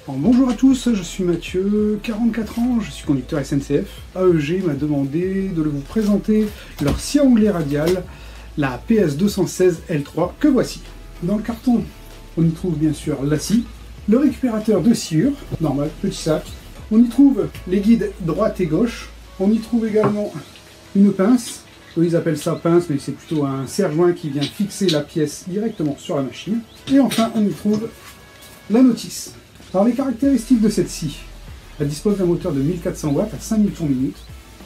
Alors, bonjour à tous, je suis Mathieu, 44 ans, je suis conducteur SNCF. AEG m'a demandé de vous présenter leur scie à onglet radial, la PS216 L3, que voici. Dans le carton, on y trouve bien sûr la scie, le récupérateur de sciure, normal, petit sac. On y trouve les guides droite et gauche. On y trouve également une pince. Ils appellent ça pince, mais c'est plutôt un serre-joint qui vient fixer la pièce directement sur la machine. Et enfin, on y trouve la notice. Alors, les caractéristiques de cette scie. Elle dispose d'un moteur de 1400 watts à 5000 tours minute,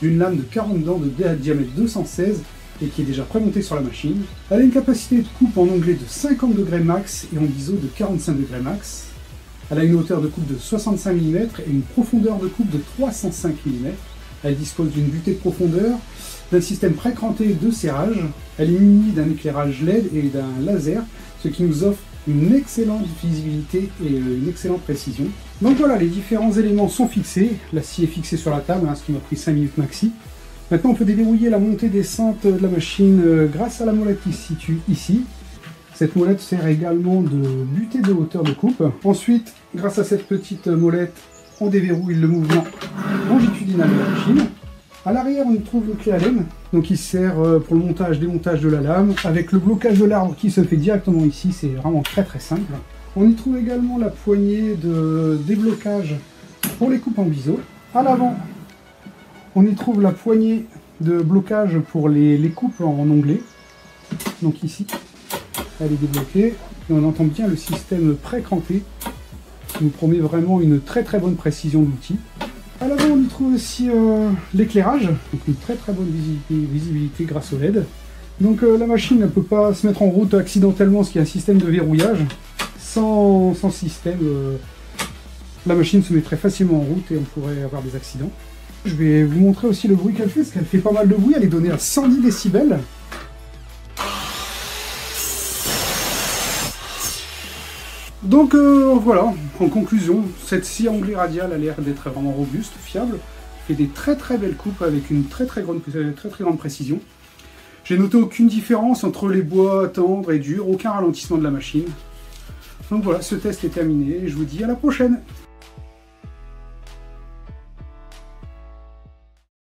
d'une lame de 40 dents de diamètre 216 et qui est déjà prémontée sur la machine. Elle a une capacité de coupe en onglet de 50 degrés max et en biseau de 45 degrés max. Elle a une hauteur de coupe de 65 mm et une profondeur de coupe de 305 mm. Elle dispose d'une butée de profondeur, d'un système pré-cranté de serrage. Elle est munie d'un éclairage LED et d'un laser, ce qui nous offre une excellente visibilité et une excellente précision. Donc voilà, les différents éléments sont fixés. La scie est fixée sur la table, ce qui m'a pris 5 minutes maxi. Maintenant, on peut déverrouiller la montée-descente de la machine grâce à la molette qui se situe ici. Cette molette sert également de butée de hauteur de coupe. Ensuite, grâce à cette petite molette, on déverrouille le mouvement longitudinal de la machine. À l'arrière, on y trouve une clé Allen, donc qui sert pour le montage-démontage de la lame, avec le blocage de l'arbre qui se fait directement ici, c'est vraiment très simple. On y trouve également la poignée de déblocage pour les coupes en biseau. À l'avant, on y trouve la poignée de blocage pour les coupes en onglet. Donc ici, elle est débloquée, et on entend bien le système pré-cranté, qui nous promet vraiment une très bonne précision de l'outil. À l'avant, on y trouve aussi l'éclairage, donc une très bonne visibilité grâce au LED. Donc la machine ne peut pas se mettre en route accidentellement, parce qu'il y a un système de verrouillage. Sans système, la machine se met très facilement en route et on pourrait avoir des accidents. Je vais vous montrer aussi le bruit qu'elle fait, parce qu'elle fait pas mal de bruit, elle est donnée à 110 décibels. Donc voilà, en conclusion, cette scie à onglet radial a l'air d'être vraiment robuste, fiable, fait des très belles coupes avec une très grande précision. J'ai noté aucune différence entre les bois tendres et durs, aucun ralentissement de la machine. Donc voilà, ce test est terminé et je vous dis à la prochaine.